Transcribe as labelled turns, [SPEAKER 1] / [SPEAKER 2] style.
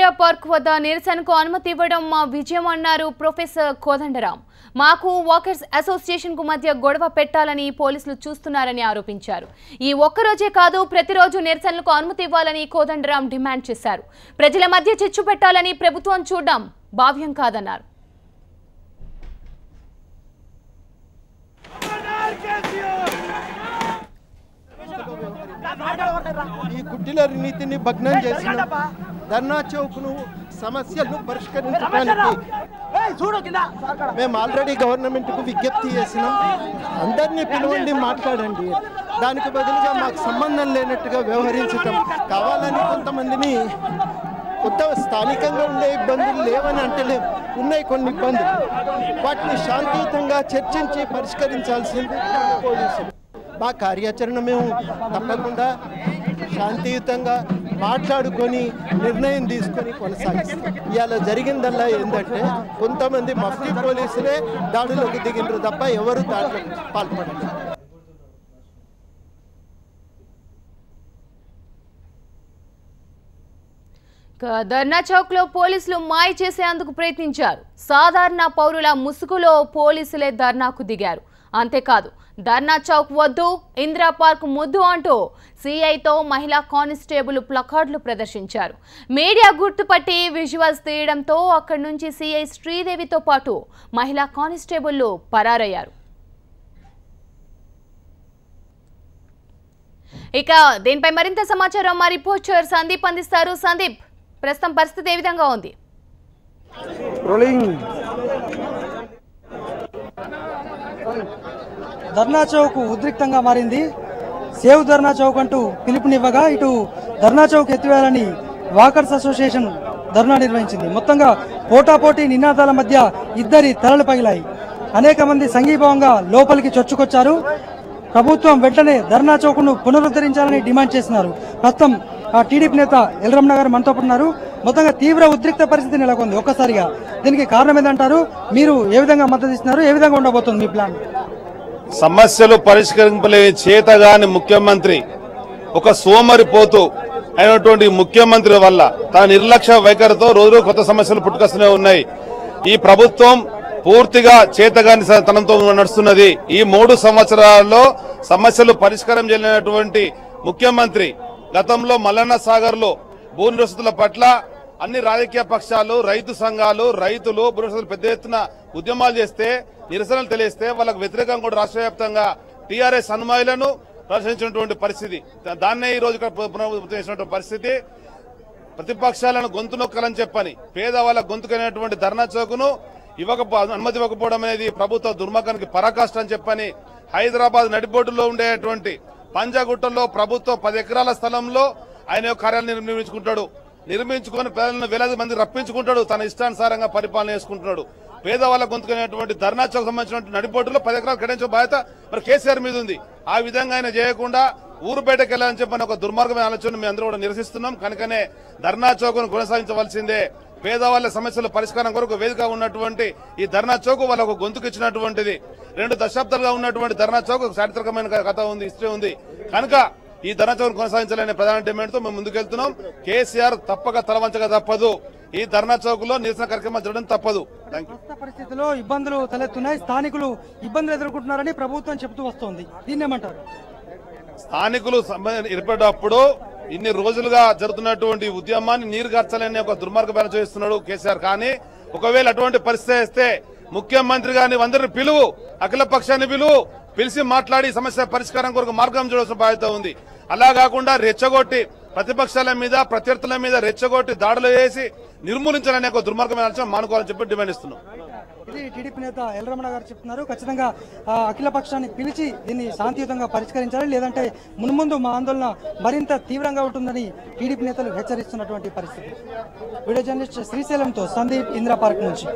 [SPEAKER 1] Indira park వద్ద నిరసనకు అనుమతి ఇవ్వడం మా విజయం అన్నారు ప్రొఫెసర్ కోదండరాం. మాకు వాకర్స్ అసోసియేషన్ కు మధ్య గొడవ పెట్టాలని పోలీసులు చూస్తున్నారని ఆరోపించారు. ఈ ఒక్కరోజే కాదు ప్రతిరోజు నిరసనలకు అనుమతి ఇవ్వాలని కోదండరాం డిమాండ్ చేశారు. ప్రజల మధ్య చిచ్చు పెట్టాలని ప్రభుత్వం చూడడం భావ్యం కాదన్నారు.
[SPEAKER 2] ఈ కుట్టిల నీతిని భగ్నం చేసిన ధర్నా చౌక్ను సమస్యలను పరిష్కరించడానికి మేము ఆల్రెడీ గవర్నమెంట్కు విజ్ఞప్తి చేసినాం. అందరినీ పిలువండి, మాట్లాడండి. దానికి బదులుగా మాకు సంబంధం లేనట్టుగా వ్యవహరించటం, కావాలని కొంతమందిని కొత్త స్థానికంగా ఉండే ఇబ్బందులు లేవని అంటలేము, ఉన్నాయి కొన్ని ఇబ్బందులు. వాటిని శాంతియుతంగా చర్చించి పరిష్కరించాల్సింది పోలీసులు. మా కార్యాచరణ మేము తప్పకుండా శాంతియుతంగా మాట్లాడుకొని నిర్ణయం తీసుకొని కొనసాగిస్తాం. ఇవాళ జరిగిందల్లా ఏంటంటే కొంతమంది మఫ్టీ పోలీసులే దాడులకు దిగినరు తప్ప ఎవరు దాంట్లో పాల్పడలేదు.
[SPEAKER 1] ధర్నా చౌక్ లో పోలీసులు మాయ చేసేందుకు ప్రయత్నించారు. సాధారణ పౌరుల ముసుగులో పోలీసులే ధర్నాకు దిగారు. అంతేకాదు, ధర్నా చౌక్ వద్దు, ఇందిరా పార్క్ ముద్దు అంటూ సిఐతో మహిళా కానిస్టేబుల్ ప్లకార్డులు ప్రదర్శించారు. మీడియా గుర్తుపట్టి విజువల్స్ తీయడంతో అక్కడి నుంచి సిఐ శ్రీదేవితో పాటు మహిళా కానిస్టేబుల్లు పరారయ్యారు. ఇక దీనిపై మరింత సమాచారం మా రిపోర్టర్ సందీప్ అందిస్తారు. సందీప్, ప్రస్తుతం పరిస్థితి ఏ విధంగా ఉంది?
[SPEAKER 3] ధర్నా చౌక్ ఉద్రిక్తంగా మారింది. సేవ్ ధర్నా చౌక్ అంటూ పిలుపునివ్వగా ఇటు ధర్నా చౌక్ ఎత్తివేయాలని వాకర్స్ అసోసియేషన్ ధర్నా నిర్వహించింది. మొత్తంగా పోటాపోటీ నినాదాల మధ్య ఇద్దరి తలలు పగిలాయి. అనేక మంది సంఘీభావంగా లోపలికి చొచ్చుకొచ్చారు. ప్రభుత్వం వెంటనే ధర్నా చౌక్ను పునరుద్ధరించాలని డిమాండ్ చేస్తున్నారు. ప్రస్తుతం టీడీపీ నేత ఎల్రమణ గారు మనతో ఉన్నారు. మొత్తంగా తీవ్ర ఉద్రిక్త పరిస్థితి నెలకొంది ఒక్కసారిగా. దీనికి కారణం ఏంటంటారు? మీరు ఏ విధంగా మద్దతు ఇస్తున్నారు? ఏ విధంగా ఉండబోతుంది మీ ప్లాన్?
[SPEAKER 4] సమస్యలు పరిష్కరింపలేని చేతగాని ముఖ్యమంత్రి, ఒక సోమరిపోతు అయినటువంటి ముఖ్యమంత్రి వల్ల తన నిర్లక్ష్య వైఖరితో రోజు కొత్త సమస్యలు పుట్టుకొస్తూనే ఉన్నాయి. ఈ ప్రభుత్వం పూర్తిగా చేతగాని తనంతో నడుస్తున్నది. ఈ 3 సంవత్సరాల్లో సమస్యలు పరిష్కారం చేయలేనటువంటి ముఖ్యమంత్రి గతంలో మల్లన్న సాగర్ లో భూ నిరసతుల పట్ల అన్ని రాజకీయ పక్షాలు, రైతు సంఘాలు, రైతులు భూ నిరసతులు పెద్ద ఎత్తున ఉద్యమాలు చేస్తే, నిరసనలు తెలియస్తే వాళ్ళకు వ్యతిరేకంగా కూడా రాష్ట్ర వ్యాప్తంగా టీఆర్ఎస్ అనుమాయులను ప్రదర్శించినటువంటి పరిస్థితి. దాన్నే ఈ రోజు పునరుద్ధరించినటువంటి పరిస్థితి. ప్రతిపక్షాలను గొంతు నొక్కాలని చెప్పని పేదవాళ్ళ గొంతుకైనటువంటి ధర్నా చౌక్ను అనుమతి ఇవ్వకపోవడం అనేది ప్రభుత్వ దుర్మార్గానికి పరాకాష్ట అని చెప్పని హైదరాబాద్ నడిబొడ్డులో ఉండేటువంటి పంజాగుట్టలో ప్రభుత్వ 10 ఎకరాల స్థలంలో ఆయన కార్యాలయం నిర్మించుకొని ప్రజలను వేలాది మంది రప్పించుకుంటాడు. తన ఇష్టానుసారంగా పరిపాలన చేసుకుంటున్నాడు. పేదవాళ్ళ గొంతుకునేటువంటి ధర్నా చౌక్ సంబంధించినటువంటి నడిబొడ్డులో 10 ఎకరాలు కేటాయించే బాధ్యత మరి కేసీఆర్ మీద ఉంది. ఆ విధంగా ఆయన చేయకుండా ఊరు బయటకు వెళ్ళాలని చెప్పని ఒక దుర్మార్గమైన ఆలోచన మేము అందరూ కూడా నిరసిస్తున్నాం. కనుకనే ధర్నా చౌక్ను కొనసాగించవలసిందే. పేదవాళ్ల సమస్యల పరిష్కారం కొరకు వేదిక ఉన్నటువంటి ఈ ధర్నా చౌక్ వాళ్ళకు గొంతుకు ఇచ్చినటువంటిది. 2 దశాబ్దాలుగా ఉన్నటువంటి ధర్నా చౌక్ చారిత్రకమైన కథ ఉంది, హిస్టరీ ఉంది. కనుక ఈ ధర్నా చౌక్ కొనసాగించాలనే ప్రధాన డిమాండ్ తో మేము ముందుకెళ్తున్నాం. కేసీఆర్ తప్పక తలవంచక తప్పదు. ఈ ధర్నా చౌక్ లో నిరసన కార్యక్రమం జరగడం తప్పదు.
[SPEAKER 3] పరిస్థితుల్లో ఇబ్బందులు తలెత్తున్నాయి. స్థానికులు ఇబ్బందులు ఎదుర్కొంటున్నారని ప్రభుత్వం చెబుతూ వస్తోంది. దీన్నేమంటారు?
[SPEAKER 4] స్థానికులు ఏర్పడ్డప్పుడు ఇన్ని రోజులుగా జరుగుతున్నటువంటి ఉద్యమాన్ని నీరు గార్చాలని ఒక దుర్మార్గమైన చేస్తున్నాడు కేసీఆర్. కానీ ఒకవేళ అటువంటి పరిస్థితి వస్తే ముఖ్యమంత్రి గారిని అందరిని పిలువు, అఖిల పక్షాన్ని పిలిచి మాట్లాడి సమస్య పరిష్కారం కొరకు మార్గం చూడాల్సిన బాధ్యత ఉంది. అలా కాకుండా రెచ్చగొట్టి ప్రతిపక్షాల మీద, ప్రత్యర్థుల మీద రెచ్చగొట్టి దాడులు చేసి నిర్మూలించాలనే ఒక దుర్మార్గమైన ఆలోచన మానుకోవాలని చెప్పి డిమాండ్ ఇస్తున్నాం.
[SPEAKER 3] ఇది టీడీపీ నేత ఎల్రమణ గారు చెప్తున్నారు. ఖచ్చితంగా అఖిల పక్షాన్ని పిలిచి దీన్ని శాంతియుతంగా పరిష్కరించాలి, లేదంటే మున్ముందు మా ఆందోళన మరింత తీవ్రంగా ఉంటుందని టీడీపీ నేతలు హెచ్చరిస్తున్నటువంటి పరిస్థితి. వీడియో జర్నలిస్ట్ శ్రీశైలంతో సందీప్, ఇందిరా పార్క్ నుంచి.